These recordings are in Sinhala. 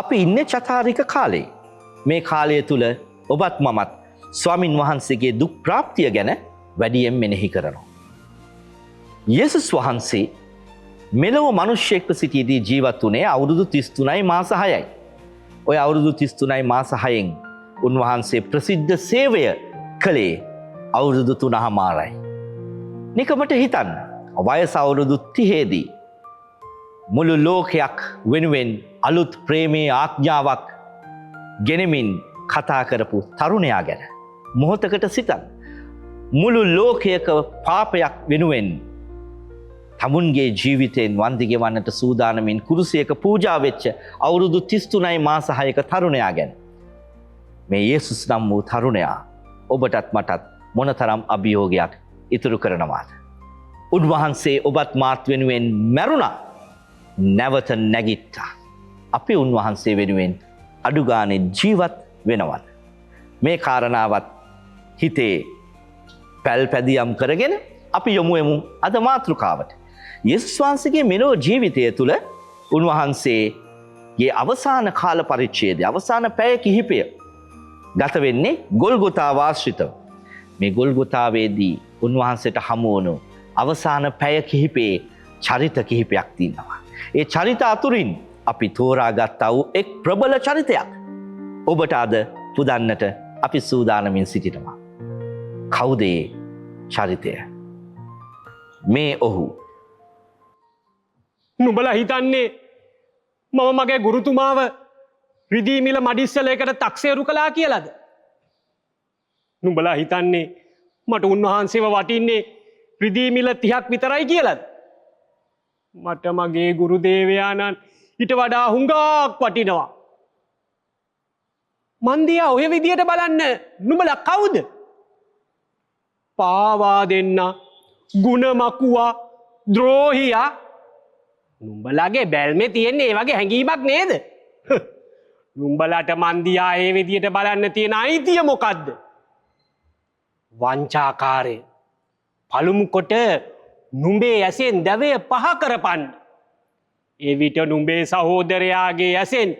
අපි ඉන්නේ චතාරික කාලේ. මේ කාලය තුල ඔබත් මමත් ස්වාමින් වහන්සේගේ දුක් ප්‍රාප්තිය ගැන වැඩියෙන් මෙනෙහි කරනවා. යේසුස් වහන්සේ මෙලොව මිනිසෙක්ව සිටියේදී ජීවත් වුණේ අවුරුදු 33යි මාස 6යි. ඔය අවුරුදු 33යි මාස 6න් උන්වහන්සේ ප්‍රසිද්ධ සේවය කළේ අවුරුදු 3මාරයි. නිකමට හිතන්න වයස අවුරුදු 30දී මුළු ලෝකයක් වෙනුවෙන් අලුත් ප්‍රේමී ආඥාවක් ගෙනමින් කතා කරපු තරුණයා ගැන මොහොතකට සිතන්න. මුළු ලෝකයක පාපයක් වෙනුවෙන් තමුන්ගේ ජීවිතයෙන් වන්දි ගෙවන්නට සූදානමින් කුරුසියක පූජා වෙච්ච අවුරුදු 33යි මාස 6ක තරුණයා ගැන. මේ යේසුස් නම් වූ තරුණයා ඔබටත් මටත් මොනතරම් අභියෝගයක් ඉතුරු කරනවාද? උන්වහන්සේ ඔබත් මාත් වෙනුවෙන් මැරුණා. නැවත නැගිට්ටා. අපි උන්වහන්සේ වෙනුවෙන් අඩුගානේ ජීවත් වෙනවද? මේ කාරණාවත් හිතේ පැල්පැදියම් කරගෙන අපි යොමු අද මාතෘකාවට. යේසුස් වහන්සේගේ මෙලොව ජීවිතය තුළ උන්වහන්සේගේ අවසාන කාල පරිච්ඡේදය අවසාන පැය කිහිපය ගත වෙන්නේ ගොල්ගොතා වාශ්‍රිතව. මේ ගොල්ගොතාවේදී උන්වහන්සේට හමු වුණු අවසාන පැය කිහිපේ චරිත කිහිපයක් තියෙනවා. ඒ චරිත අතුරින් අපි තෝරාගත්තා වූ එක් ප්‍රබල චරිතයක් ඔබට අද පුදන්නට අපි සූදානමින් සිටිනවා. කවුද ඒ චරිතය? මේ ඔහු. නුඹලා හිතන්නේ මම මගේ ගුරුතුමාව රිදී මිල මඩිස්සලයකට තක්සේරු කළා කියලාද? නුඹලා හිතන්නේ මට උන්වහන්සේව වටින්නේ රිදී මිල 30ක් විතරයි කියලාද? මට මගේ ගුරු දේවයාණන් ඊට වඩා හුඟක් වටිනවා. මන් දිහා ඔය විදියට බලන්න නුඹලා කවුද? පාවා දෙන්න, ගුණ මකුවා, ද්‍රෝහියා. නුඹලාගේ බැල්මේ තියෙන ඒ වගේ හැඟීමක් නේද? නුඹලාට මන් දිහා ඒ විදියට බලන්න තියෙන අයිතිය මොකද්ද? වංචාකාරය. පළමු කොට නුඹේ ඇසෙන් දැවය පහ කරපන්න. ඒ විට නුඹේ සහෝදරයාගේ ඇසෙන්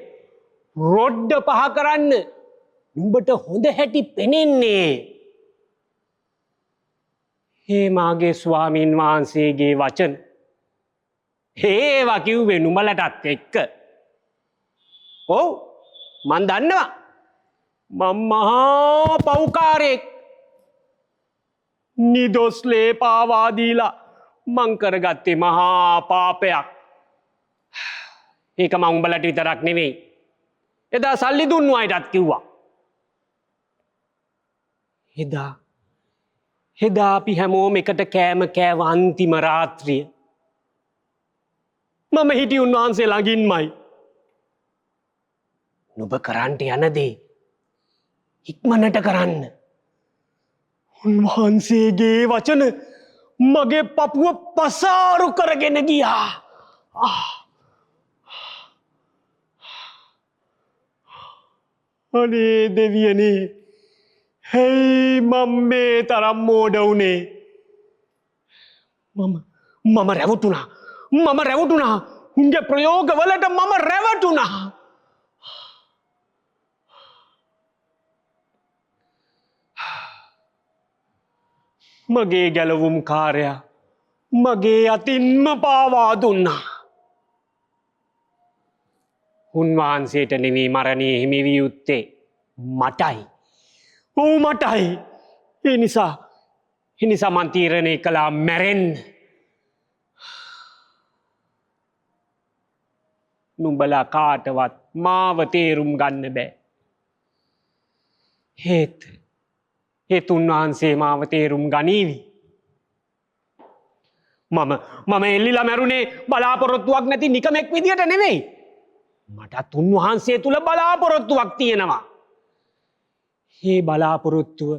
රොඩ්ඩ පහ කරන්න නුඹට හොඳ හැටි පෙනෙන්නේ. හේ මාගේ ස්වාමීන් වහන්සේගේ වචන ඒවා කිව්වේ නුඹලටත් එක්ක. ඔව් මන් දන්නවා මම මහා පව්කාරයෙක්. නිදොස් ලේ පාවා දීලා මං කරගත්තේ මහා පාපයක්. ඒක මම උඹලට විතරක් නෙවෙයි එදා සල්ලි දුන්නු අයටත් කිව්වා. එදා අපි හැමෝම එකට කෑම කෑව අන්තිම රාත්‍රිය මම හිටියේ උන්වහන්සේ ළඟින්මයි. නුඹ කරන්ට යන දේ ඉක්මනට කරන්න. උන්වහන්සේගේ වචන මගේ පපුව පසාරු කරගෙන ගියා. අනේ දෙවියනේ, හැයි මම මේ තරම් මෝඩ වුණේ. මම රැවටුණා. උන්ගේ ප්‍රයෝගවලට මම රැවටුණා. මගේ ගැලවුම් කාර්යයා මගේ අතින්ම පාවා දුන්නා. උන්වහන්සේට නෙමෙයි මරණය හිමි විය යුත්තේ මටයි. ඔව් මටයි. ඒ නිසා මන් තීරණය කළා මැරෙන්න. නුඹලා කාටවත් මාව තේරුම් ගන්න බෑ. හේත් උන්වහන්සේ මාව තේරුම් ගනීවි. මම එල්ලිලා මැරුණේ බලාපොරොත්තුවක් නැති නිකමෙක් විදියට නෙවෙයි. මටත් උන්වහන්සේ තුල බලාපොරොත්තුවක් තියෙනවා. මේ බලාපොරොත්තුව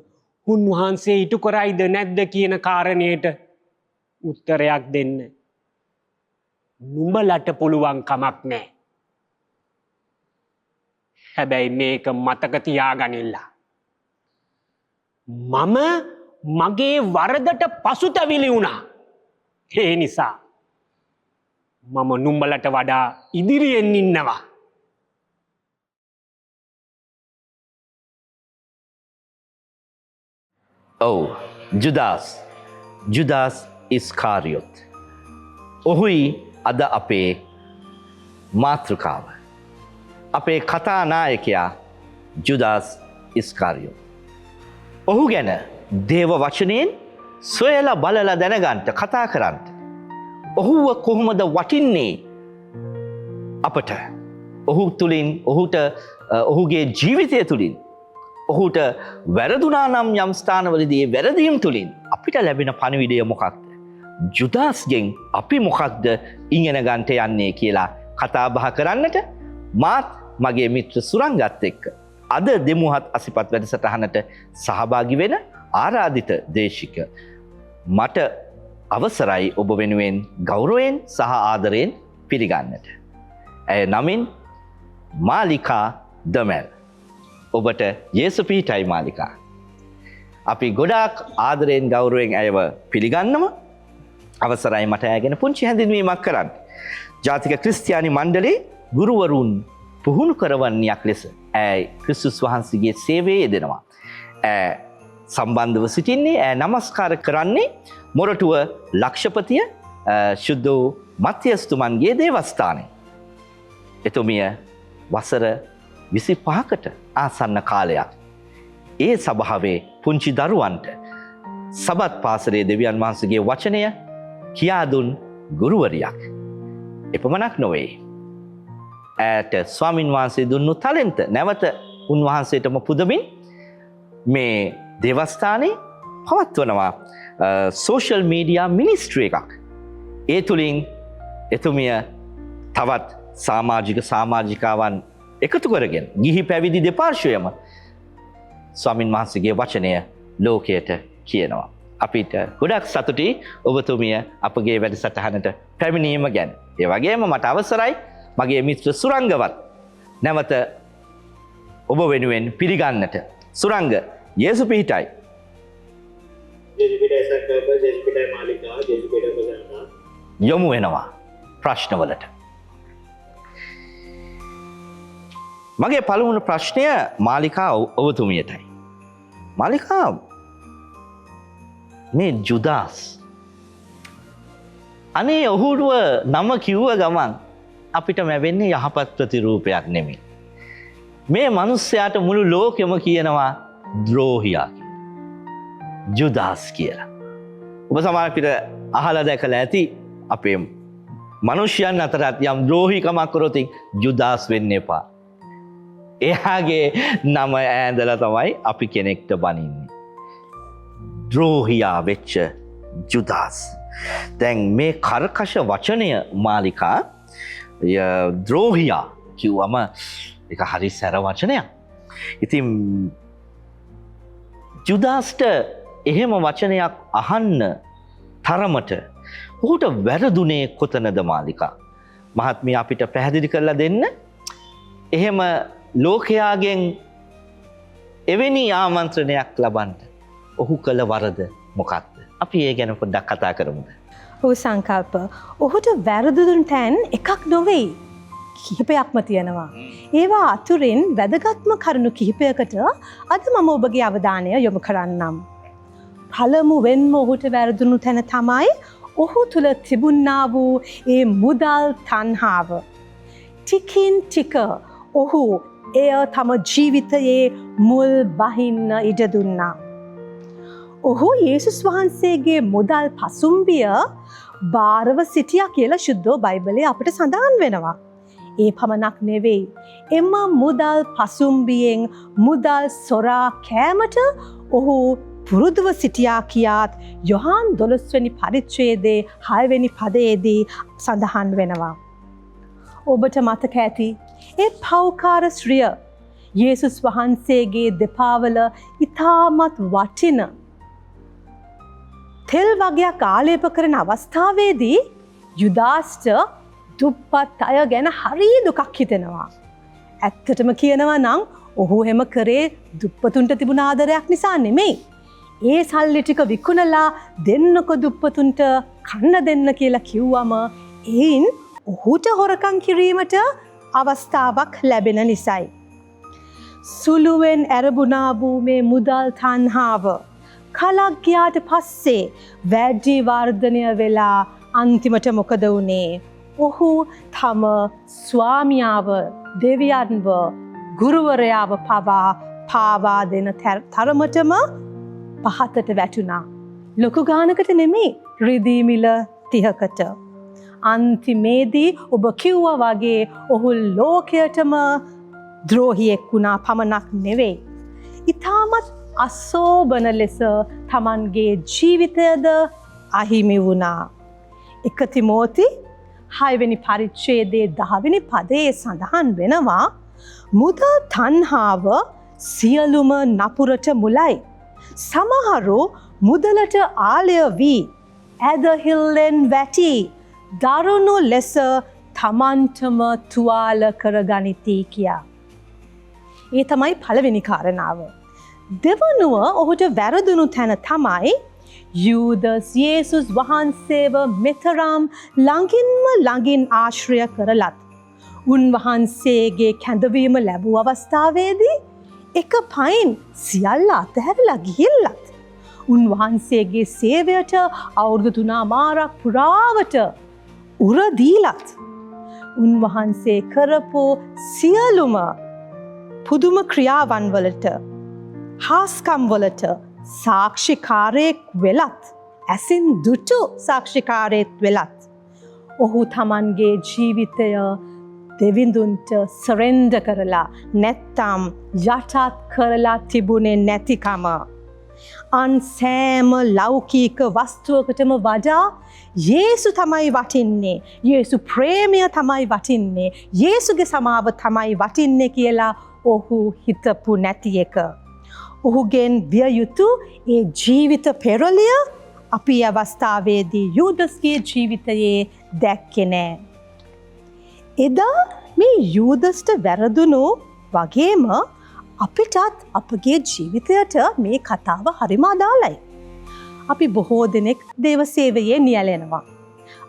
උන්වහන්සේ ඉටු කරයිද නැද්ද කියන කාරණයට උත්තරයක් දෙන්න නුඹලට පුළුවන් කමක් නැහැ. හැබැයි මේක මතක තියාගනින්න. මම මගේ වරදට පසුතැවිලි වුණා. ඒ නිසා මම නුඹලට වඩා ඉදිරියෙන් ඉන්නවා. ඔව් ජුදාස් ඉස්කාරියොත්. ඔහුයි අද අපේ මාතෘකාව. අපේ කතානායකයා ජුදාස් ඉස්කාරියොත්. ඔහු ගැන දේව වචනයෙන් සොයලා බලලා දැනගන්ට කතා කරන්න. ඔහුව කොහොමද වටින්නේ අපට. ඔහු තුළින් ඔහුගේ ජීවිතය තුළින් ඔහුට වැරදුනා නම් යම් ස්ථානවලදී වැරදීම් තුළින් අපිට ලැබෙන පණිවිඩය මොකක්ද. ජුදාස්ගෙන් අපි මොකක්ද ඉගෙන ගන්ට යන්නේ කියලා කතා බහ කරන්නට මාත් මගේ මිත්‍ර සුරංගත් එක්ක අද දෙමුහත් අසිපත් වැඩසටහනට සහභාගි වෙන ආරාධිත දේශික මට අවසරයි ඔබ වෙනුවෙන් ගෞරවයෙන් සහ ආදරයෙන් පිළිගන්නට. ඇය නමින් මාලිකා දමැල්. ඔබට යේසුපීටයි මාලිකා. අපි ගොඩාක් ආදරයෙන් ගෞරවයෙන් ඇයව පිළිගන්නම අවසරයි මට ඇගෙන පුංචි හැඳින්වීමක් කරන්න. ජාතික ක්‍රිස්තියානි මණ්ඩලේ ගුරුවරුන් පුහුණු කරවන්නයක් ලෙස ඇයි ක්‍රිස්තුස් වහන්සේගේ සේවයේ යෙදෙනවා. සම්බන්ධව සිටින්නේ නමස්කාර කරන්නේ මොරටුව ලක්ෂපතිය ශුද්ධ වූ මත්තියස්තුමන්ගේ දේවස්ථානය. එතුමිය වසර 25කට ආසන්න කාලයක් ඒ සභාවේ පුංචි දරුවන්ට සබත් පාසලේ දෙවියන් වහන්සේගේ වචනය කියා දුන් ගුරුවරියක්. එපමණක් නොවේ. ඇයට ස්වාමින් වහන්සේ දුන්නු ටැලන්ත නැවත උන්වහන්සේටම පුදමින් මේ දේවස්ථානයේ පවත්වනවා සෝෂල් මීඩියා මිනිස්ට්‍රි එකක්. ඒ තුළින් එතුමිය තවත් සමාජිකාවන් එකතු කරගෙන ගිහි පැවිදි දෙපාර්ශ්වයම ස්වාමින් වහන්සේගේ වචනය ලෝකයට කියනවා. අපිට ගොඩක් සතුටි ඔබතුමිය අපගේ වැඩසටහනට පැමිණීම ගැන. ඒ වගේම මට අවසරයි මගේ මිත්‍ර සුරංගවත් නැවත ඔබ වෙනුවෙන් පිළිගන්නට. සුරංග යේසුපීටයි. යොමු වෙනවා ප්‍රශ්නවලට. මගේ පළමුණු ප්‍රශ්නය මාලිකා ඔබතුමියටයි. මාලිකා මේ ජුදාස් අනේ ඔහුරුව නම කිව්ව ගමන් අපිට මැවෙන්නේ යහපත් ප්‍රතිරූපයක් නෙමෙයි. මේ මිනිස්යාට මුළු ලෝකෙම කියනවා ද්‍රෝහියා ජුදාස් කියලා. ඔබ සමහර විට අහලා දැකලා ඇති අපේ මිනිස්යන් අතරත් යම් ද්‍රෝහිකමක් කරොත් ජුදාස් වෙන්න එපා. එයාගේ නම ඈඳලා තමයි අපි කෙනෙක්ට බනින්නේ. ද්‍රෝහියා වෙච්ච ජුදාස්. දැන් මේ කර්කශ වචනය මාලිකා ද්‍රෝහියා කිව්වම ඒක හරි සැර වචනයක්. ඉතින් ජුදාස්ට එහෙම වචනයක් අහන්න තරමට ඔහුට වැරදුනේ කොතනද මාලිකා? මහත්මිය අපිට පැහැදිලි කරලා දෙන්න. එහෙම ලෝකයාගෙන් එවැනි ආමන්ත්‍රණයක් ලබන්න ඔහු කළ වරද මොකක්ද? අපි ඒ ගැන පොඩ්ඩක් කතා කරමුද? ඔහු සංකල්ප ඔහුට වැරදුදුන් තැන් එකක් නොවෙයි. කිහිපයක්ම තියෙනවා. ඒවා අතුරින් වැදගත්ම කරුණු කිහිපයකට අද මම ඔබගේ අවධානය යොමු කරන්නම්. පළමුවෙන්ම ඔහුට වැරදුණු තැන තමයි ඔහු තුළ තිබුණා වූ ඒ මුදල් තණ්හාව. ටිකින් ටික ඔහු එය තම ජීවිතයේ මුල් බහින්න ඉඩ දුන්නා. ඔහු යේසුස් වහන්සේගේ මුදල් පසුම්බිය බාරව සිටියා කියලා ශුද්ධ බයිබලයේ අපිට සඳහන් වෙනවා. ඒ පමණක් නෙවෙයි. එම මුදල් පසුම්බියෙන් මුදල් සොරා කෑමට ඔහු පුරුදුව සිටියා කියාත් යොහාන් 12 වෙනි පරිච්ඡේදයේ 6 වෙනි පදයේදී සඳහන් වෙනවා. ඔබට මතක ඇති ඒ පෞකාර ශ්‍රිය යේසුස් වහන්සේගේ දෙපාවල ඉතාමත් වටින තෙල් වගයක් ආලේප කරන අවස්ථාවේදී යුදාස්ට දුප්පත් අය ගැන හරි දුකක් හිතෙනවා. ඇත්තටම කියනවා නම් ඔහු හැම කරේ දුප්පතුන්ට තිබුණ ආදරයක් නිසා නෙමෙයි. ඒ සල්ලි ටික විකුණලා දෙන්නකො දුප්පතුන්ට කන්න දෙන්න කියලා කිව්වම එයින් ඔහුට හොරකම් කිරීමට අවස්ථාවක් ලැබෙන නිසායි. සුළුවෙන් ඇරබුණා වූ මේ මුදල් තණ්හාව කලක් ගියාට පස්සේ වැඩි වර්ධනය වෙලා අන්තිමට මොකද වුණේ? ඔහු තම ස්වාමියාව, දෙවියන්ව, ගුරුවරයාව පාවා දෙන තරමටම පහතට වැටුණා. ලොකු ගානකට නෙමෙයි, රිදී මිල 30කට. අන්තිමේදී ඔබ කිව්වා වගේ ඔහු ලෝකයටම ද්‍රෝහියෙක් වුණා පමණක් නෙවෙයි. ඊටමත් අසෝබන ලෙස තමන්ගේ ජීවිතයද අහිමි වුණා. 1 තිමෝති 6 වෙනි පරිච්ඡේදයේ 10 වෙනි පදයේ සඳහන් වෙනවා මුදල් තණ්හාව සියලුම නපුරට මුලයි. සමහරු මුදලට ආලය වී ඇදහිල්ලෙන් වැටි දරුණු ලෙස තමන්ටම තුවාල කරගනිති කියා. ඒ තමයි පළවෙනි කාරණාව. දෙවනුව ඔහුට වැරදුණු තැන තමයි යූදස් යේසුස් වහන්සේව මෙතරම් ළඟින් ආශ්‍රය කරලත් උන්වහන්සේගේ කැඳවීම ලැබූ අවස්ථාවේදී එක පයින් සියල්ල අතහැරලා ගිහිල්ලත් උන්වහන්සේගේ සේවයට අවුරුදු 3 මාරක් පුරාවට උරදීලත් උන්වහන්සේ කරපු සියලුම පුදුම ක්‍රියාවන් වලට හාස්කම් වලට සාක්ෂිකාරයෙක් වෙලත් ඇසින් දුටු සාක්ෂිකාරයෙක් වෙලත් ඔහු තමන්ගේ ජීවිතය දෙවිඳුන්ට සරෙන්ඩර් කරලා නැත්තම් යටත් කරලා තිබුණේ නැතිකම අන් සෑම ලෞකික වස්තුවකටම වඩා යේසු තමයි වටින්නේ, යේසු ප්‍රේමය තමයි වටින්නේ, යේසුගේ සමාව තමයි වටින්නේ කියලා ඔහු හිතපු නැති එක. ඔහුගෙන් විය යුතු ඒ ජීවිත පෙරළිය අපි අවස්ථාවේදී යූදස්ගේ ජීවිතයේ දැක්කේ නෑ. එදා මේ යූදස්ට වැරදුණු වගේම අපිටත් අපගේ ජීවිතයට මේ කතාව හරිම අදාළයි. අපි බොහෝ දෙනෙක් දේව සේවයේ නියැලෙනවා.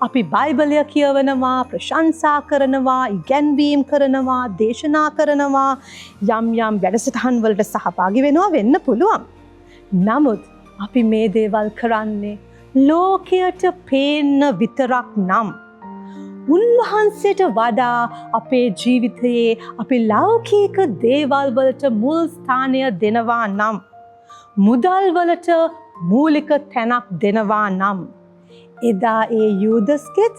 අපි බයිබලය කියවනවා, ප්‍රශංසා කරනවා, ඉගැන්වීම් කරනවා, දේශනා කරනවා, යම් වැඩසටහන් වලට සහභාගී වෙනවා වෙන්න පුළුවන්. නමුත් අපි මේ දේවල් කරන්නේ ලෝකයට පේන්න විතරක් නම් උන්වහන්සේට වඩා අපේ ජීවිතයේ අපි ලෞකික දේවල් වලට මුල් ස්ථානය දෙනවා නම්, මුදල් වලට මූලික තැනක් දෙනවා නම් එදා ඒ යූදස්ගෙත්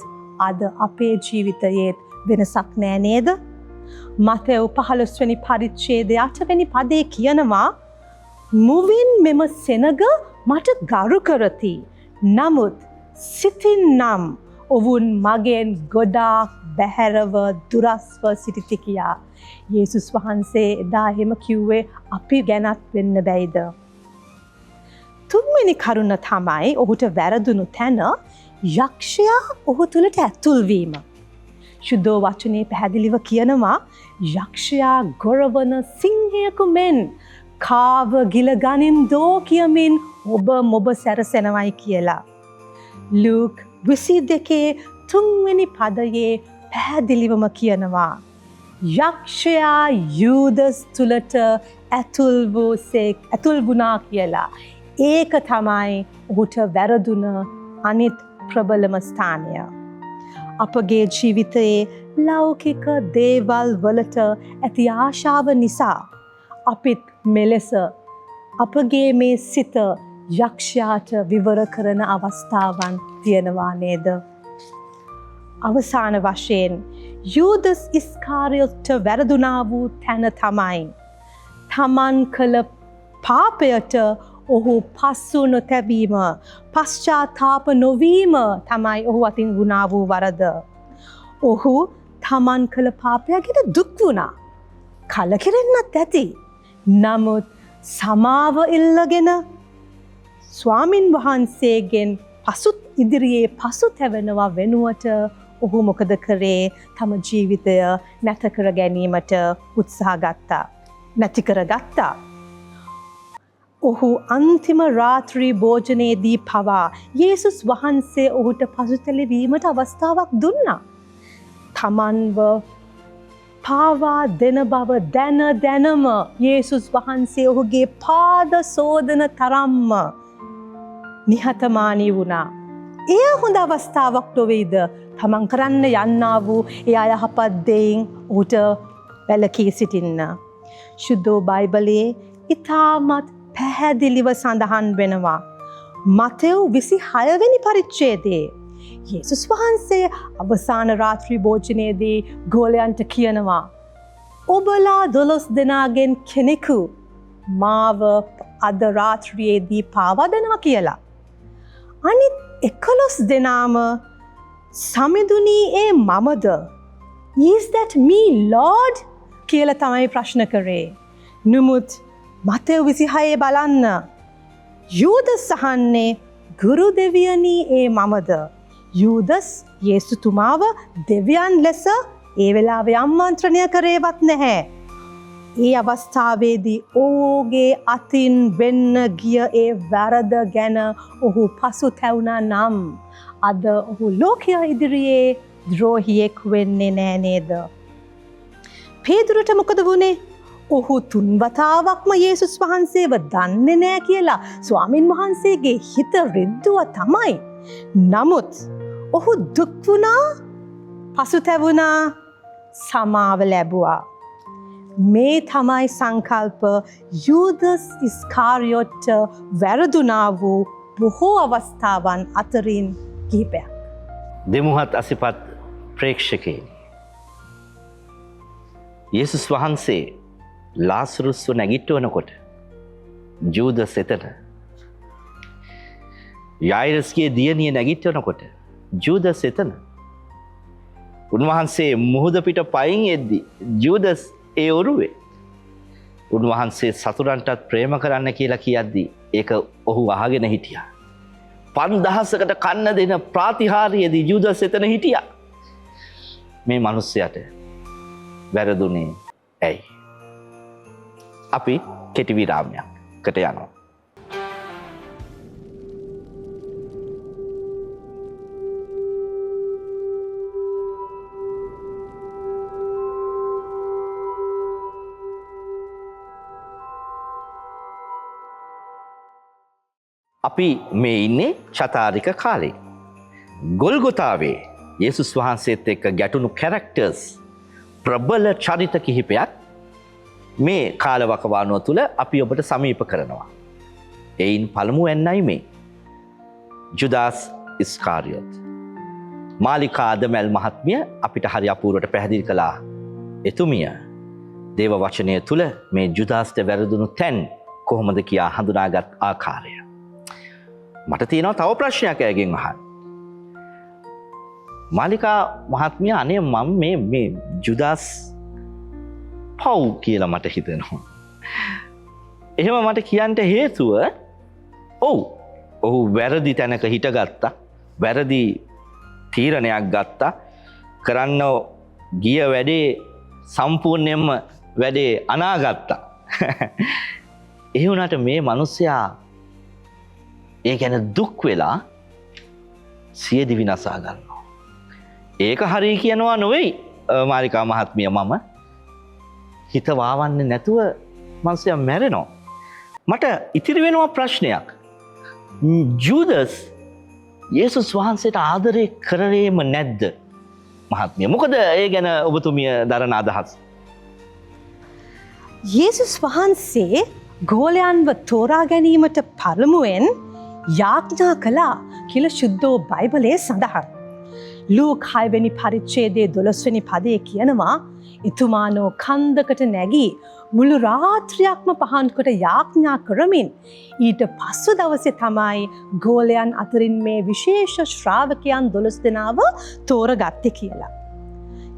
අද අපේ ජීවිතයේත් වෙනසක් නෑ නේද? මතෙව් 15 වෙනි පරිච්ඡේදයේ 8 වෙනි පදේ කියනවා මුවින් මෙම සෙනග මට ගරු කරති. නමුත් සිතින් නම් ඔවුන් මගෙන් ගොඩාක් බැහැරව දුරස්ව සිටිති කියා. යේසුස් වහන්සේ එදා එහෙම කිව්වේ අපි ගැනත් වෙන්න බැයිද? තුන්වෙනි කරුණ තමයි ඔහුට වැරදුණු තැන යක්ෂයා ඔහු තුළට ඇතුල් වීම. සුද්ධ වචනේ පැහැදිලිව කියනවා යක්ෂයා ගොරවන සිංහයෙකු මෙන් කාව ගිල ගනින්දෝ කියමින් ඔබ මොබ සැරසෙනවයි කියලා. ලූක් 22 වෙනි පදයේ පැහැදිලිවම කියනවා යක්ෂයා යූදස් තුළට ඇතුල් වුණා කියලා. ඒක තමයි ඔහුට වැරදුන අනිත් ප්‍රබලම ස්ථානය. අපගේ ජීවිතයේ ලෞකික දේවල් වලට ඇති ආශාව නිසා අපිත් මෙලෙස අපගේ මේ සිත යක්ෂයාට විවර කරන අවස්ථාවන් තියෙනවා නේද? අවසාන වශයෙන් යූදස් ඉස්කාරියොත්ට වැරදුනා වූ තැන තමයි තමන් කළ පාපයට ඔහු පස්සු නොතැබීම, පශ්චාත්තාප නොවීම තමයි ඔහු අතින් වුණා වූ වරද. ඔහු තමන් කළ පාපය ගැන දුක් වුණා. කලකිරෙන්නත් ඇති. නමුත් සමාව ඉල්ලගෙන ස්වාමින් වහන්සේගෙන් ඉදිරියේ පසුතැවෙනවා වෙනුවට ඔහු මොකද කරේ? තම ජීවිතය නැත කර ගැනීමට උත්සාහ ගත්තා. නැති කරගත්තා. ඔහු අන්තිම රාත්‍රී භෝජනයේදී පවා යේසුස් වහන්සේ ඔහුට පසුතැවීමට අවස්ථාවක් දුන්නා. තමන්ව පාවා දෙන බව දැනම යේසුස් වහන්සේ ඔහුගේ පාද සෝදන තරම්ම නිහතමානී වුණා. එය හොඳ අවස්ථාවක් නොවේද තමන් කරන්න යන්නා වූ ඒ අයහපත් දෙයින් ඌට වැළකී සිටින්න. ශුද්ධෝ බයිබලයේ ඉතාමත් පැහැදිලිව සඳහන් වෙනවා. මතෙව් 26 වෙනි පරිච්ඡේදයේ යේසුස් වහන්සේ අවසාන රාත්‍රී භෝජනයේදී ගෝලයන්ට කියනවා ඔබලා 12 දෙනාගෙන් කෙනෙකු මාව අද රාත්‍රියේදී පාවා දෙනවා කියලා. අනිත් 11 දෙනාම සමිඳුනී ඒ මමද? Is that me Lord? කියලා තමයි ප්‍රශ්න කරේ. නමුත් මතෙව් 26 බලන්න. යූදස් අහන්නේ ගුරු දෙවියනි ඒ මමද? යූදස් යේසුතුමාව දෙවියන් ලෙස ඒ වෙලාවේ ආමන්ත්‍රණය කරේවත් නැහැ. ඒ අවස්ථාවේදී ඔහුගේ අතින් වෙන්න ගිය ඒ වැරද ගැන ඔහු පසුතැවුණා නම් අද ඔහු ලෝකය ඉදිරියේ ද්‍රෝහියෙක් වෙන්නේ නෑ නේද? පේදුරුට මොකද වුනේ? ඔහු 3 වතාවක්ම යේසුස් වහන්සේව දන්නේ නෑ කියලා ස්වාමින් වහන්සේගේ හිත රිද්දුවා තමයි. නමුත් ඔහු දුක් වුණා, පසුතැවුණා, සමාව ලැබුවා. මේ තමයි සංකල්ප යූදස් ඉස්කාරියොට්ට වැරදුනා වූ බොහෝ අවස්ථාවන් අතරින් කිහිපයක්. දෙමුහත් අසිපත් ප්‍රේක්ෂකයනි. යේසුස් වහන්සේ ලාසරුස්ව නැගිට්ටවනකොට ජූදස් එතන. යයිරස්ගේ දියණිය නැගිට්ටවනකොට ජූදස් එතන. උන්වහන්සේ මුහුද පිට පයින් එද්දි ජූදස් ඒ ඔරුවේ. උන්වහන්සේ සතුරන්ටත් ප්‍රේම කරන්න කියලා කියද්දී ඒක ඔහු අහගෙන හිටියා. 5000කට කන්න දෙන ප්‍රාතිහාර්යයේදී ජූදස් එතන හිටියා. මේ මිනිස්සයාට වැරදුනේ ඇයි? අපි කෙටි විරාමයකට යනවා. අපි මේ ඉන්නේ චතාරික කාලේ. ගොල්ගොතාවේ යේසුස් වහන්සේත් එක්ක ගැටුණු කැරක්ටර්ස් ප්‍රබල චරිත කිහිපයක් මේ කාලවකවානුව තුළ අපි ඔබට සමීප කරනවා. එයින් පළමු එන්නයි මේ ජුදාස් ඉස්කාරියොත්. මාලිකා අදමැල් මහත්මිය අපිට හරි අපූර්වට පැහැදිලි කළා. එතුමිය දේව වචනය තුළ මේ ජුදාස්ට වැරදුණු තැන් කොහොමද කියා හඳුනාගත් ආකාරය. මට තියෙනවා තව ප්‍රශ්නයක් ඇයගෙන් අහන්න. මාලිකා මහත්මිය අනේ මම මේ ජුදාස් පව් කියලා මට හිතෙනවා. එහෙම මට කියන්න හේතුව ඔහු වැරදි තැනක හිටගත්තා. වැරදි තීරණයක් ගත්තා. කරන්න ගිය වැඩේ සම්පූර්ණයෙන්ම වැඩේ අනාගත්තා. ඒ වුණාට මේ මිනිස්සයා ඒ ගැන දුක් වෙලා සියදි විනාසා ගන්නවා. ඒක හරි කියනවා නොවෙයි මාලිකා මහත්මිය. මම හිත වාවන්නේ නැතුව මිනිස්සයා මැරෙනවා. මට ඉතිරි වෙනවා ප්‍රශ්නයක්. ජූදස් යේසුස් වහන්සේට ආදරය කරේම නැද්ද මහත්මිය? මොකද ඒ ගැන ඔබතුමිය දරන අදහස්? යේසුස් වහන්සේ ගෝලයන්ව තෝරා ගැනීමට පළමුවෙන් යාඥා කළා කියලා ශුද්ධෝ බයිබලයේ සඳහන්. ලූක් 6 වෙනි පරිච්ඡේදයේ 12 වෙනි පදයේ කියනවා එතුමානෝ කන්දකට නැගී මුළු රාත්‍රියක්ම පහන් කොට යාඥා කරමින් ඊට පසු දවසේ තමයි ගෝලයන් අතරින් මේ විශේෂ ශ්‍රාවකයන් 12 දෙනාව තෝරගත්තේ කියලා.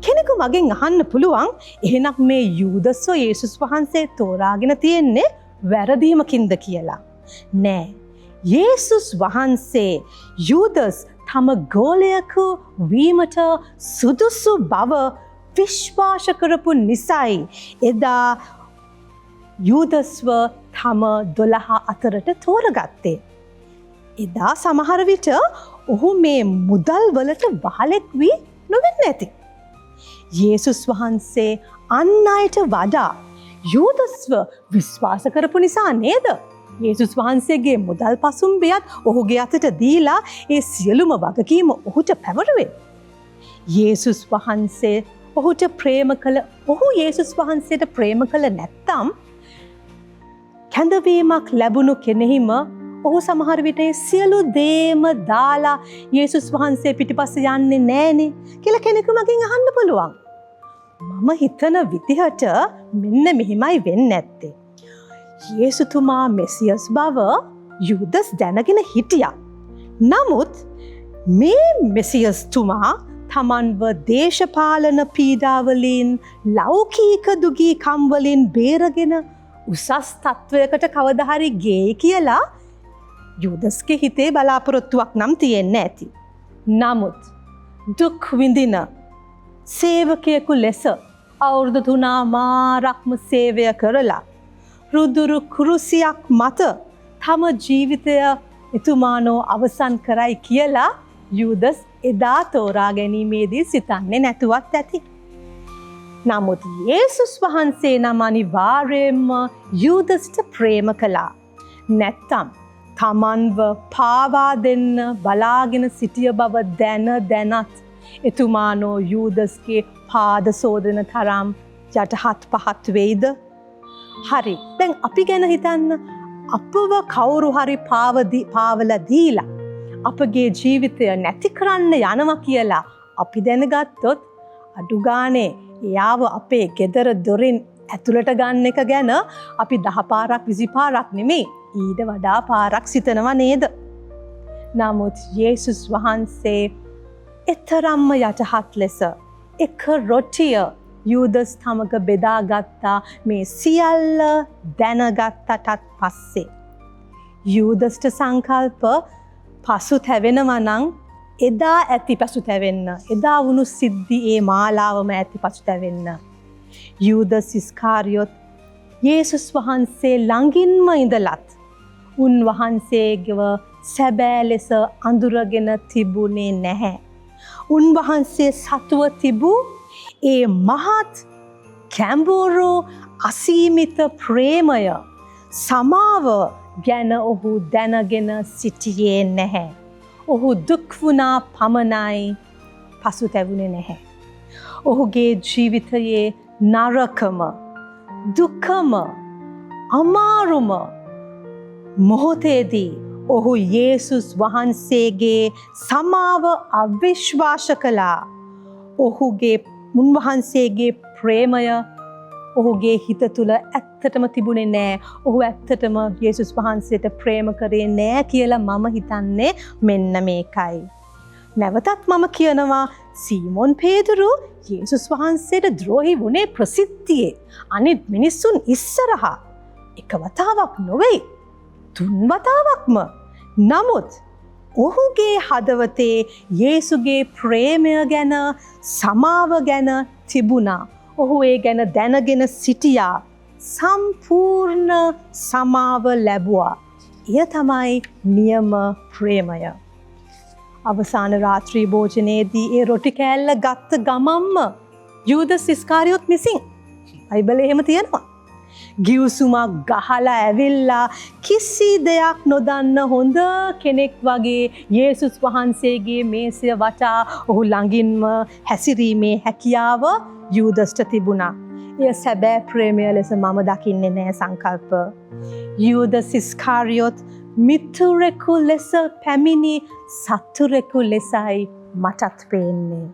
කෙනෙකු මගෙන් අහන්න පුළුවන් එහෙනම් මේ යූදස්ව යේසුස් වහන්සේ තෝරාගෙන තියෙන්නේ වැරදීමකින්ද කියලා. නෑ. යේසුස් වහන්සේ යූදස් තම ගෝලයකු වීමට සුදුසු බව විශ්වාස කරපු නිසයි එදා යූදස්ව තම 12 අතරට තෝරගත්තේ. එදා සමහර විට ඔහු මේ මුදල් වලට වහලෙක් වී නොවෙන්න ඇති. යේසුස් වහන්සේ අන් අයට වඩා යූදස්ව විශ්වාස කරපු නිසා නේද යේසුස් වහන්සේගේ මුදල් පසුම්බියත් ඔහුගේ අතට දීලා ඒ සියලුම වගකීම ඔහුට පැවරුවේ. යේසුස් වහන්සේ ඔහුට ප්‍රේම කළ ඔහු යේසුස් වහන්සේට ප්‍රේම කළ නැත්තම් කැඳවීමක් ලැබුණු කෙනෙහිම ඔහු සමහර විට ඒ සියලු දේම දාලා යේසුස් වහන්සේ පිටිපස්ස යන්නේ නෑනේ කියලා කෙනෙකු මගෙන් අහන්න පුළුවන්. මම හිතන විදිහට මෙන්න මෙහිමයි වෙන්නේ නැත්තේ. යේසුතුමා මෙසියස් බව යුදස් දැනගෙන හිටියා. නමුත් මේ මෙසියස්තුමා තමන්ව දේශපාලන පීඩාවලින් ලෞකීක දුගීකම් වලින් බේරගෙන උසස් තත්වයකට කවදා හරි ගෙයි කියලා යුදස්ගේ හිතේ බලාපොරොත්තුවක් නම් තියෙන්නේ ඇති. නමුත් දුක් විඳින සේවකයෙකු ලෙස අවුරුදු 3 මාරක්ම සේවය කරලා රුදුරු කුරුසියක් මත තම ජීවිතය එතුමානෝ අවසන් කරයි කියලා යුදස් එදා තෝරා ගැනීමේදී සිතන්නේ නැතුවත් ඇති. නමුත් යේසුස් වහන්සේ නම් අනිවාර්යයෙන්ම යුදස්ට ප්‍රේම කළා. නැත්තම් තමන්ව පාවා දෙන්න බලාගෙන සිටිය බව දැනත් එතුමානෝ යුදස්ගේ පාද සෝදන තරම් යටහත් පහත් වෙයිද? හරි. දැන් අපි ගැන හිතන්න. අපව කවුරු හරි පාවලා දීලා අපගේ ජීවිතය නැති කරන්න යනවා කියලා අපි දැනගත්තොත් අඩු ගානේ එයාව අපේ ගෙදර දොරින් ඇතුළට ගන්න එක ගැන අපි 10 පාරක් 20 පාරක් නෙමෙයි ඊට වඩා පාරක් සිතනවා නේද? නමුත් යේසුස් වහන්සේ එතරම්ම යටහත් ලෙස එක රොටිය යුදස් තමක බෙදාගත්තා මේ සියල්ල දැනගත්තටත් පස්සේ. යුදස්ට සංකල්ප පසුතැවෙනවා නම් එදා ඇති පසුතැවෙන්න. එදා වුණු සිද්ධි ඒ මාලාවම ඇති පසුතැවෙන්න. යුදස් ඉස්කාරියොත් යේසුස් වහන්සේ ළඟින්ම ඉඳලත් උන්වහන්සේගව සැබෑ ලෙස අඳුරගෙන තිබුණේ නැහැ. උන්වහන්සේ සතුව තිබූ ඒ මහත් කැම්බෝරෝ අසීමිත ප්‍රේමය සමාව ගැන ඔහු දැනගෙන සිටියේ නැහැ. ඔහු දුක් වුණා පමණයි පසුතැවුණේ නැහැ. ඔහුගේ ජීවිතයේ නරකම දුකම අමාරුම මොහොතේදී ඔහු යේසුස් වහන්සේගේ සමාව අවිශ්වාස කළා. ඔහුගේ උන්වහන්සේගේ ප්‍රේමය ඔහුගේ හිත තුළ ඇත්තටම තිබුණේ නෑ. ඔහු ඇත්තටම යේසුස් වහන්සේට ප්‍රේම කරේ නෑ කියලා මම හිතන්නේ මෙන්න මේකයි. නැවතත් මම කියනවා සීමොන් පේදුරු යේසුස් වහන්සේට ද්‍රෝහි වුණේ ප්‍රසිද්ධියේ අනිත් මිනිස්සුන් ඉස්සරහා. එක වතාවක් නොවෙයි 3 වතාවක්ම. නමුත් ඔහුගේ හදවතේ යේසුගේ ප්‍රේමය ගැන සමාව ගැන තිබුණා. ඔහු ඒ ගැන දැනගෙන සිටියා. සම්පූර්ණ සමාව ලැබුවා. එය තමයි නියම ප්‍රේමය. අවසාන රාත්‍රී භෝජනයේදී ඒ රොටි කෑල්ල ගත්ත ගමම්ම යූදස් ඉස්කාරියොත් මිසින්. බයිබලයේ එහෙම තියෙනවා. ගිවිසුමක් ගහලා ඇවිල්ලා කිසි දෙයක් නොදන්න හොඳ කෙනෙක් වගේ යේසුස් වහන්සේගේ මේසය වටා ඔහු ළඟින්ම හැසිරීමේ හැකියාව යූදස්ට තිබුණා. එය සැබෑ ප්‍රේමය ලෙස මම දකින්නේ නෑ සංකල්ප. යූදස් ඉස්කාරියොත් මිතුරෙකු ලෙස පැමිණි සතුරෙකු ලෙසයි මටත් පේන්නේ.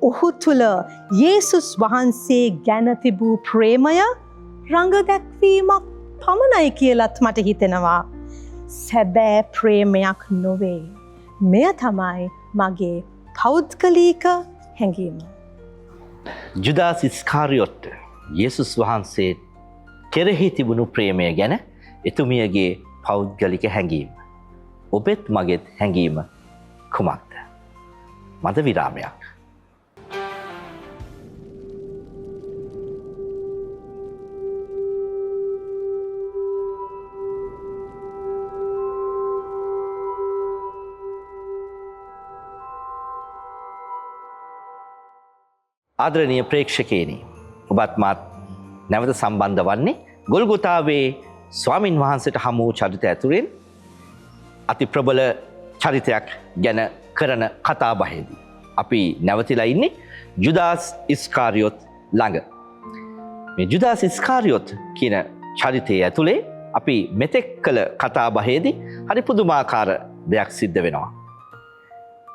ඔහු තුළ යේසුස් වහන්සේ ගැන තිබූ ප්‍රේමය රඟ දැක්වීමක් පමණයි කියලත් මට හිතෙනවා. සැබෑ ප්‍රේමයක් නොවේ. මෙය තමයි මගේ පෞද්ගලික හැඟීම. ජුදාස් ඉස්කාරියොත් යේසුස් වහන්සේ කෙරෙහි තිබුණු ප්‍රේමය ගැන එතුමියගේ පෞද්ගලික හැඟීම. ඔබෙත් මගෙත් හැඟීම කුමක්ද? මද විරාමයක්. ආදරණීය ප්‍රේක්ෂකයනි, ඔබත් මාත් නැවත සම්බන්ධ වන්නේ ගොල්ගොතාවේ ස්වාමින් වහන්සේට හමු වූ චරිත ඇතුළෙන් අති ප්‍රබල චරිතයක් ගැන කරන කතා බහේදී. අපි නැවතිලා ඉන්නේ ජුදාස් ඉස්කාරියොත් ළඟ. මේ ජුදාස් ඉස්කාරියොත් කියන චරිතය ඇතුළේ අපි මෙතෙක් කළ කතා බහේදී හරි පුදුමාකාර දෙයක් සිද්ධ වෙනවා.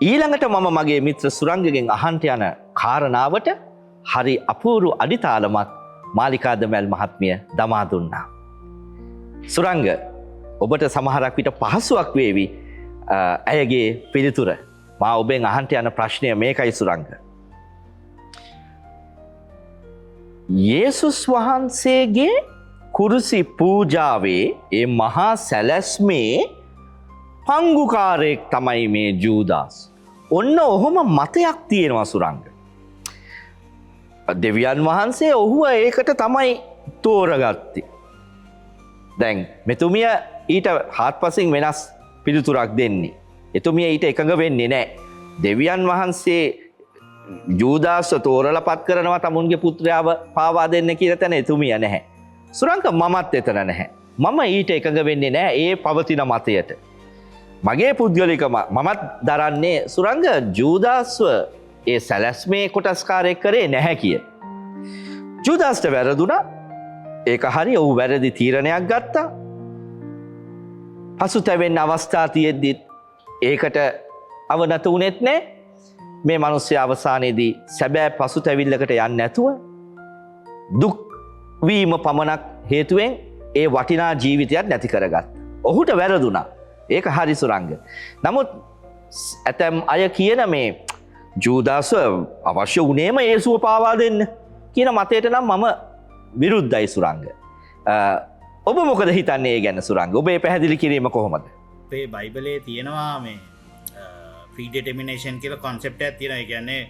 ඊළඟට මම මගේ මිත්‍ර සුරංගගෙන් අහන්ට යන කාරණාවට හරි අපූරු අඩිතාලමත් මාලිකා දමැල් මහත්මිය දමා දුන්නා. සුරංග, ඔබට සමහරක් විට පහසුවක් වේවි ඇයගේ පිළිතුර. මා ඔබෙන් අහන්ට යන ප්‍රශ්නය මේකයි සුරංග. යේසුස් වහන්සේගේ කුරුසි පූජාවේ ඒ මහා සැලැස්මේ පංගුකාරයෙක් තමයි මේ ජූදාස්. ඔන්න ඔහොම මතයක් තියෙනවා සුරංග. දෙවියන් වහන්සේ ඔහුව ඒකට තමයි තෝරගත්තේ. දැන් මෙතුමිය ඊට හාත්පසින් වෙනස් පිළිතුරක් දෙන්නේ. එතුමිය ඊට එකඟ වෙන්නේ නැහැ. දෙවියන් වහන්සේ ජූදාස්ව තෝරලා පත් කරනවා තමුන්ගේ පුත්‍රයාව පාවා දෙන්න කියලා තැන එතුමිය නැහැ. සුරංග, මමත් එතන නැහැ. මම ඊට එකඟ වෙන්නේ නැහැ ඒ පවතින මතයට. මගේ පුද්ගලිකම මමත් දරන්නේ සුරංග ජූදාස්ව ඒ සැලැස්මේ කොටස්කාරයෙක් කරේ නැහැ කිය. ජූදාස්ට වැරදුනා. ඒක හරි, ඔහු වැරදි තීරණයක් ගත්තා. පසුතැවෙන්න අවස්ථා තියෙද්දිත් ඒකට අවනත වුණෙත් නෑ. මේ මිනිස්සු අවසානයේදී සැබෑ පසුතැවිල්ලකට යන්නේ නැතුව දුක් වීම පමණක් හේතුවෙන් ඒ වටිනා ජීවිතයක් නැති කරගත්තා. ඔහුට වැරදුනා. ඒක හරි සුරංග. නමුත් ඇතැම් අය කියන මේ ජූදාස්ව අවශ්‍ය වුණේම යේසුව පාවා දෙන්න කියන මතයට නම් මම විරුද්ධයි සුරංග. ඔබ මොකද හිතන්නේ ඒ ගැන සුරංග? ඔබේ පැහැදිලි කිරීම කොහොමද? අපේ බයිබලයේ තියෙනවා මේ ප්‍රීඩෙටර්මිනේෂන් කියලා කොන්සෙප්ට් එකක් තියෙනවා. ඒ කියන්නේ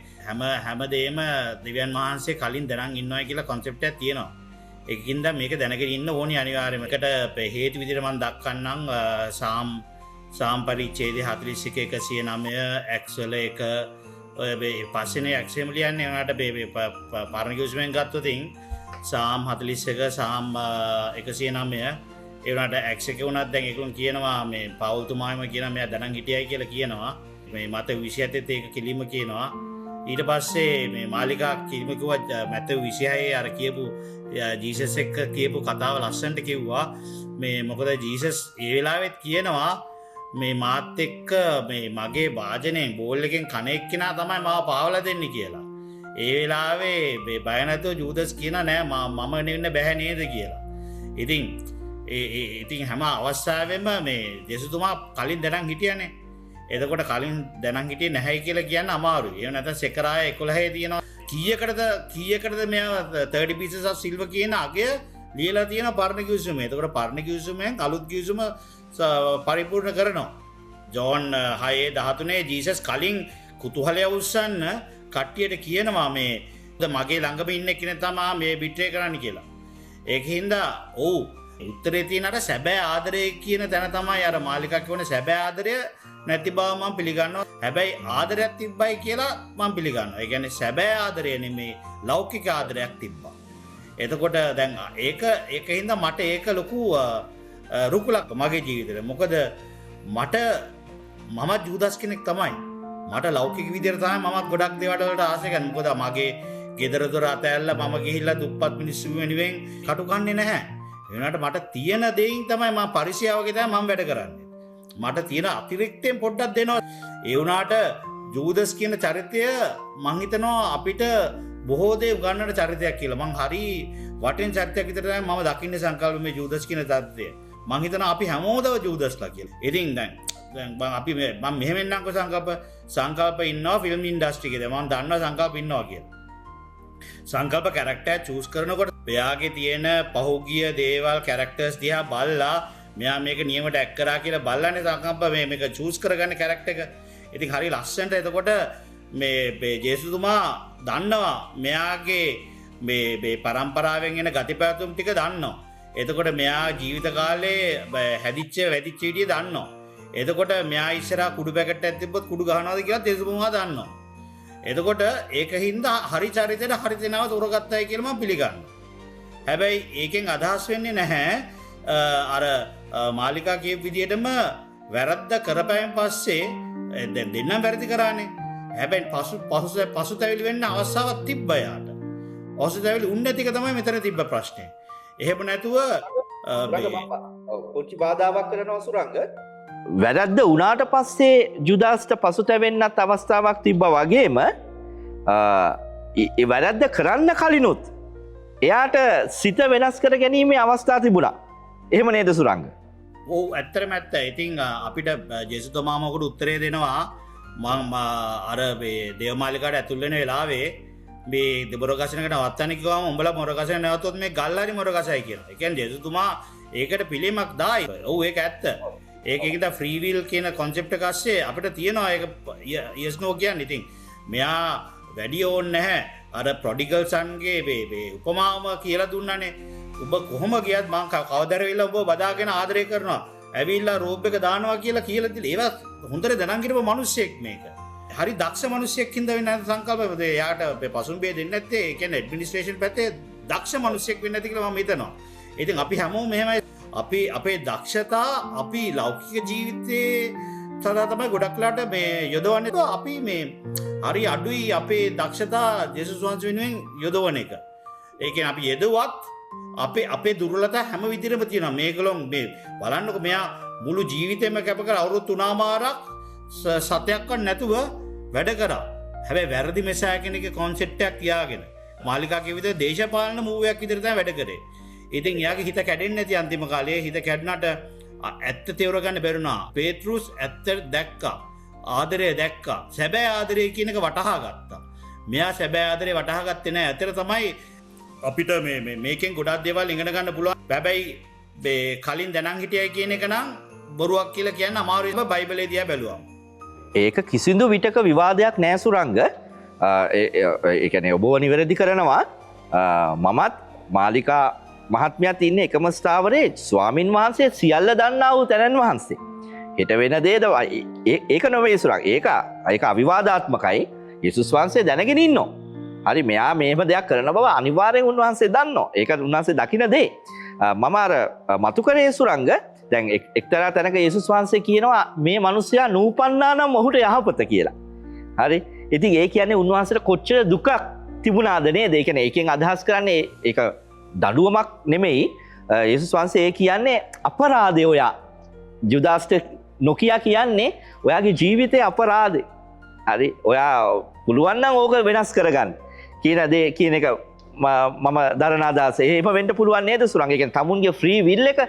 හැමදේම දෙවියන් වහන්සේ කලින් දැනන් ඉන්නවා කියලා කොන්සෙප්ට් එකක් තියෙනවා. ඒකින්ද මේක දැනගෙන ඉන්න ඕනි අනිවාර්යයෙන්ම. ඒකට හේතු විදිහට මම දක්වන්නම් සාම් පරිච්ඡේදය 41:109 ඇක්ස්වල එක ඔය පස්සේනේ ඇක්සෙම ලියන්නේ. උනාට පරණ කිව්ස්මෙන් ගත්තොත් සාම් 41 සාම් 109 ඒ වුණාට ඇක්ස් එක උනත් දැන් ඒගොල්ලෝ කියනවා මේ පෞල්තුමායම කියන මෙයා දැනන් හිටියයි කියලා කියනවා. මේ මත 27 ඒක කිලිම කියනවා. ඊට පස්සේ මේ මාලිකා කිලිම කිව්වා මත 26 අර කියපු ජීසස් එක්ක කියපු කතාව ලස්සනට කිව්වා. මේ මොකද ජීසස් ඒ වෙලාවෙත් කියනවා මේ මාත් එක්ක මේ මගේ වාජනයෙන් බෝල් එකෙන් කන එක්කෙනා තමයි මාව පාවලා දෙන්නේ කියලා. ඒ වෙලාවේ මේ බය නැතුව ජූදස් කියනවා නෑ මම නෙවෙන්න බෑ නේද කියලා. ඉතින් හැම අවස්ථාවෙම මේ ජේසුතුමා කලින් දැනන් හිටියනේ. එතකොට කලින් දැනන් හිටියේ නැහැ කියලා කියන්න අමාරුයි. එහෙම නැත්නම් සෙකරාය 11 තියෙනවා. කීයකටද මෙයා 30 pieces of silver කියන අගය ලියලා තියෙන පරණ කිවිසුමේ. එතකොට පරණ කිවිසුමෙන් අලුත් කිවිසුම පරිපූර්ණ කරනවා. ජෝන් 6:13 ජීසස් කලින් කුතුහලය උස්සන්න කට්ටියට කියනවා මේ මගේ ළඟම ඉන්න කෙනෙක් තමයි මේ බිට්‍රේ කරන්න කියලා. ඒකින්ද ඔව් උත්තරේ තියෙන අර සැබෑ ආදරය කියන තැන තමයි අර මාලිකා කියන සැබෑ ආදරය නැති බව මම පිළිගන්නවා. හැබැයි ආදරයක් තිබ්බයි කියලා මම පිළිගන්නවා. ඒ කියන්නේ සැබෑ ආදරය නෙමේ ලෞකික ආදරයක් තිබ්බා. එතකොට දැන් ඒකින්ද මට ඒක ලොකු රුකුලක් මගේ ජීවිතේ. මොකද මම ජූදස් කෙනෙක් තමයි. මට ලෞකික විදියට තමයි මමත් ගොඩක් දේවල් වලට ආසය කරන්නේ. මොකද මගේ ගෙදර දොර අතැල්ලා මම ගිහිල්ලා දුප්පත් මිනිස්සු වෙනුවෙන් කටු කන්නේ නැහැ. ඒ වුණාට මට තියෙන දෙයින් තමයි මම පරිසයාවගේ තමයි මම වැඩ කරන්නේ. මට තියෙන අතිරික්තයෙන් පොඩ්ඩක් දෙනවා. ඒ වුණාට ජූදස් කියන චරිතය මං හිතනවා අපිට බොහෝ දේ උගන්වන චරිතයක් කියලා. මං හරි වටින චරිතයක් විතර තමයි මම දකින්නේ සංකල්ප මේ ජූදස් කියන චරිතය. මං හිතනවා අපි හැමෝදම ජූදස්ලා කියලා. ඉතින් දැන් අපි මම මෙහෙම එන්නම්කො සංකල්ප ඉන්නවා ෆිල්ම් ඉන්ඩස්ට්‍රි එකේ. මම දන්නවා සංකල්ප ඉන්නවා කියලා. සංකල්ප කැරක්ටර් චූස් කරනකොට එයාගේ තියෙන පහුගිය දේවල් කැරක්ටර්ස් දිහා බලලා මෙයා මේක නියමට ඇක් කරා කියලා බලන්නේ සංකල්ප මේක චූස් කරගන්න කැරක්ටර් එක. ඉතින් හරි ලස්සනට එතකොට මේ ජේසුතුමා දන්නවා මෙයාගේ මේ පරම්පරාවෙන් එන ගතිපැවතුම් ටික දන්නවා. එතකොට මෙයා ජීවිත කාලේ හැදිච්ච වැදිච්ච විදිය දන්නවා. එතකොට මෙයා ඉස්සරහා කුඩු පැකට් එකක් තිබ්බොත් කුඩු ගහනවාද කියලා ජේසුතුමා දන්නවා. එතකොට ඒකින්ද හරි චරිතයට හරි දෙනව තෝරගත්තයි කියලා මම පිළිගන්නවා. හැබැයි ඒකෙන් අදහස් වෙන්නේ නැහැ අර මාලිකා කියපු විදිහටම වැරද්ද කරපෑම් පස්සේ දැන් දෙන්නම් වැරදි කරානේ. හැබැයි පසුතැවිලි වෙන්න අවස්ථාවක් තිබ්බ යාට. පසුතැවිලි උන්නේ නැතික තමයි මෙතන තිබ්බ ප්‍රශ්නේ. එහෙම නැතුව පොච්චි බාධාවක් කරනවා සුරංග. වැරද්ද වුණාට පස්සේ ජුදාස්ට පසුතැවෙන්නත් අවස්ථාවක් තිබ්බ වගේම ඒ වැරද්ද කරන්න කලිනුත් එයාට සිත වෙනස් කර ගැනීමේ අවස්ථා තිබුණා. එහෙම නේද සුරංග? ඔව් ඇත්තටම ඇත්ත. ඉතින් අපිට ජේසුතුමා මොකට උත්තරේ දෙනවා මම අර මේ දේවමාලිකාට ඇතුල් වෙන වෙලාවේ මේ මොරගසනකට නවත්තන්න කිව්වම උඹලා මොරගසන නැවතුනොත් මේ ගල් හරි මොරගසයි කියනවා. ඒ කියන්නේ ජේසුතුමා ඒකට පිළිමක් දායි. ඔව් ඒක ඇත්ත. ඒකෙන්ද ෆ්‍රී විල් කියන concept එක ASCII අපිට තියෙනවා ඒක yes no කියන්නේ. ඉතින් මෙයා වැඩි ඕනේ නැහැ. අර ප්‍රොඩිගල් සන්ගේ මේ උපමාවම කියලා දුන්නානේ. ඔබ කොහොම ගියත් මං කවදාද වෙලා ඔබ බදාගෙන ආදරය කරනවා. ඇවිල්ලා රෝබ් එක දානවා කියලා දීලා ඒවා හොඳට දැනන් ගිරපු මිනිස්සෙක් මේක. හරි දක්ෂ මිනිස්සෙක් හින්දා වෙන සංකල්ප එයාට පසුම්බිය දෙන්නේ නැත්තේ ඒ කියන්නේ ඇඩ්මිනිස්ට්‍රේෂන් පැත්තේ දක්ෂ මිනිස්සෙක් වෙන්නේ නැති කියලා මම හිතනවා. ඉතින් අපි හැමෝම මෙහෙමයි අපි අපේ දක්ෂතා අපි ලෞකික ජීවිතේ සදා තමයි ගොඩක්ලාට මේ යොදවන්නේ. අපි මේ හරි අඩුයි අපේ දක්ෂතා ජේසුස් වහන්සේ වෙනුවෙන් යොදවන එක. ඒ කියන්නේ අපි යෙදුවත් අපේ දුර්වලතා හැම විදිහටම තියෙනවා. මේගොල්ලෝ මේ බලන්නකො මෙයා මුළු ජීවිතේම කැප කර අවුරුදු 3මාරක් සතයක්වත් නැතුව වැඩ කරා. හැබැයි වැරදි මෙසාය කෙනෙක්ගේ concept එකක් තියාගෙන මාලිකා කිය විදිහට දේශපාලන මූවයක් විදිහට තමයි වැඩ කරේ. ඉතින් එයාගේ හිත කැඩෙන්නේ නැති අන්තිම කාලේ හිත කැඩුණාට ඇත්ත තේරුම් ගන්න බැරුණා. පේත්‍රුස් ඇත්ත දැක්කා. ආදරය දැක්කා. සැබෑ ආදරය කියන එක වටහා ගත්තා. මෙයා සැබෑ ආදරය වටහා ගත්තේ නැහැ. ඇතර තමයි අපිට මේකෙන් ගොඩක් දේවල් ඉගෙන ගන්න පුළුවන්. හැබැයි මේ කලින් දැනන් හිටියයි කියන එක නම් බොරුවක් කියලා කියන්න අමාරුයි. බයිබලයේ දිහා බැලුවම. ඒක කිසිදු විටක විවාදයක් නෑ සුරංග. ඒ කියන්නේ ඔබව නිවැරදි කරනවා. මමත් මාලිකා මහත්මයාත් ඉන්නේ එකම ස්ථාවරයේ ස්වාමින් වහන්සේ සියල්ල දන්නා වූ තැනන් වහන්සේ. හෙට වෙන දේද ඒක නොවේ සුරංග. ඒක අවිවාදාත්මකයි. යේසුස් වහන්සේ දැනගෙන ඉන්නවා. හරි මෙයා මේම දෙයක් කරන බව අනිවාර්යෙන් උන්වහන්සේ දන්නවා. ඒක උන්වහන්සේ දකින දේ. මම අර මතු කරේ සුරංග දැන් එක්තරා තැනක යේසුස් වහන්සේ කියනවා මේ මිනිසයා නූපන්නා නම් ඔහුට යහපත කියලා. හරි. ඉතින් ඒ කියන්නේ උන්වහන්සේට කොච්චර දුකක් තිබුණාද නේද? ඒ කියන්නේ ඒකෙන් අදහස් කරන්නේ ඒක දඬුවමක් නෙමෙයි. යේසුස් වහන්සේ ඒ කියන්නේ අපරාධය ඔයා. ජුදාස්ට නොකිය කියන්නේ ඔයාගේ ජීවිතේ අපරාධේ. හරි. ඔයා පුළුවන් නම් ඕක වෙනස් කරගන්න. කියන දේ කියන එක මම දරනාදාස එහෙම වෙන්න පුළුවන් නේද සුරංග? ඒ කියන්නේ තමුන්ගේ ෆ්‍රී විල් එක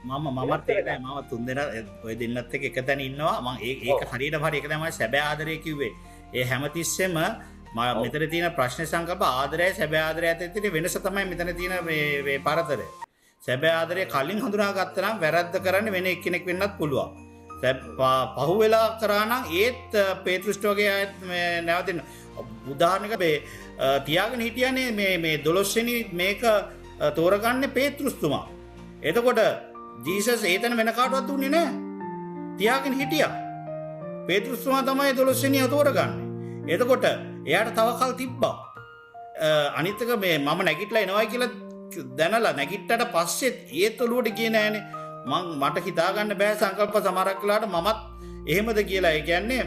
මමත් ඒකයි මම තුන් දෙනා ඔය දෙන්නත් එක්ක එකතැන ඉන්නවා. මම ඒක හරියට හරි ඒක තමයි සැබෑ ආදරය කිව්වේ. ඒ හැමතිස්සෙම මෙතන තියෙන ප්‍රශ්න සංකල්ප ආදරයයි සැබෑ ආදරය අතර වෙනස තමයි මෙතන තියෙන මේ පරතරය. සැබෑ ආදරය කලින් හඳුනාගත්තා නම් වැරද්ද කරන්න වෙන එක්කෙනෙක් වෙන්නත් පුළුවන්. පහු වෙලා කරා නම් ඒත් පේත්‍රුස්ට වගේ නැවතින උදාහරණයක තියාගෙන හිටියනේ මේ 12 වෙනි මේක තෝරගන්නේ පේත්‍රුස්තුමා. එතකොට ජීසස් ඒතන වෙන කාටවත් දුන්නේ නැහැ. තියාගෙන හිටියා. පේත්‍රුස්තුමා තමයි 12 වෙනිය තෝරගන්නේ. එතකොට එයාට තව කල් තිබ්බා. අනිත් එක මම නැගිටලා එනවයි කියලා දැනලා නැගිට්ටට පස්සෙත් ඒත් ඔලුවට ගියේ නෑනේ. මට හිතාගන්න බෑ සංකල්ප සමහරක් වෙලාවට මමත් එහෙමද කියලා. ඒ කියන්නේ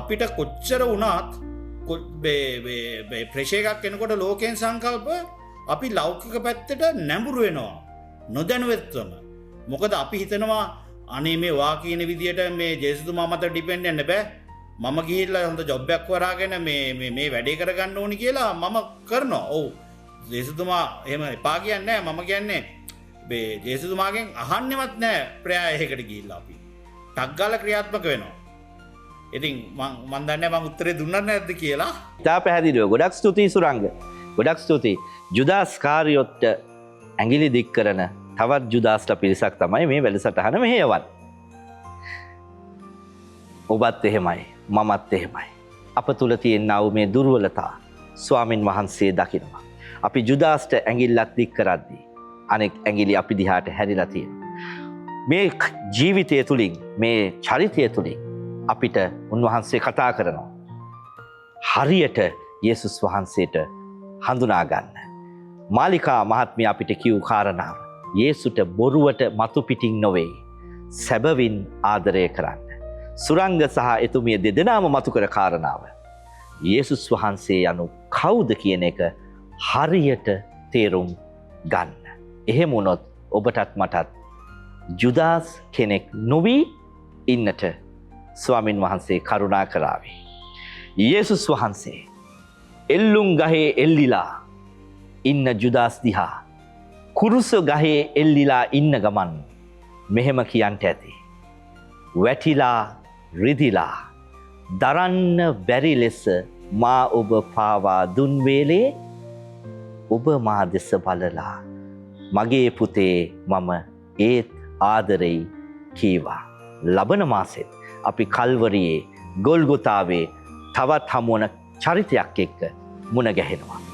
අපිට කොච්චර වුණත් ප්‍රෙෂර් එකක් එනකොට ලෝකෙන් සංකල්ප අපි ලෞකික පැත්තට නැඹුරු වෙනවා නොදැනුවත්වම. මොකද අපි හිතනවා අනේ මේ වා කියන විදියට මේ ජේසුතුමා මත ඩිපෙන්ඩ් වෙන්න බෑ. මම ගිහිල්ලා හොඳ ජොබ් එකක් වරාගෙන මේ වැඩේ කරගන්න ඕනි කියලා මම කරනවා. ඔව් ජේසුතුමා එහෙම එපා කියන්නේ නැහැ. මම කියන්නේ ජේසුතුමාගෙන් අහන්නෙවත් නෑ ප්‍රයායයකට ගිහිල්ලා අපි ටක් ගාලා ක්‍රියාත්මක වෙනවා. ඉතින් මන් දන්නේ මම උත්තරේ දුන්නා නැද්ද කියලා. ඉතා පැහැදිලිව. ගොඩක් ස්තුතියි සුරංග. ගොඩක් ස්තුතියි. ජුදාස් කාරියොත්ට ඇඟිලි දික් කරන තවත් ජුදාස්ට පිරිසක් තමයි මේ වැඩසටහන මෙහෙයවන්නේ. ඔබත් එහෙමයි. මමත් එහෙමයි. අප තුල තියෙනා වූ මේ දුර්වලතා ස්වාමින් වහන්සේ දකිනවා. අපි ජුදාස්ට ඇඟිල්ලක් දික් කරද්දී අනෙක් ඇඟිලි අපි දිහාට හැරිලා තියෙනවා. මේ ජීවිතය තුළින් මේ චරිතය තුළින් අපිට උන්වහන්සේ කතා කරනවා. හරියට යේසුස් වහන්සේට හඳුනා ගන්න. මාලිකා මහත්මිය අපිට කිව් කාරණාව යේසුට බොරුවට මතු පිටින් නොවේ. සැබවින් ආදරය කරන්න. සුරංග සහ එතුමිය දෙදෙනාම මතු කර කාරණාව. යේසුස් වහන්සේ යනු කවුද කියන එක හරියට තේරුම් ගන්න. එහෙම වුණොත් ඔබටත් මටත් ජුදාස් කෙනෙක් නොවී ඉන්නට ස්වාමින් වහන්සේ කරුණා කරාවේ. යේසුස් වහන්සේ එල්ලුම් ගහේ එල්ලිලා ඉන්න ජුදාස් දිහා කුරුස ගහේ එල්ලිලා ඉන්න ගමන් මෙහෙම කියන්ට ඇති. වැටිලා රිදිලා දරන්න බැරි ලෙස මා ඔබ පාවා දුන් වේලේ ඔබ මා දෙස බලලා මගේ පුතේ මම ඒත් ආදරෙයි කීවා. ලබන මාසෙත් අපි කල්වරියේ ගොල්ගොතාවේ තවත් හමුවන චරිතයක් එක්ක මුණ ගැහෙනවා.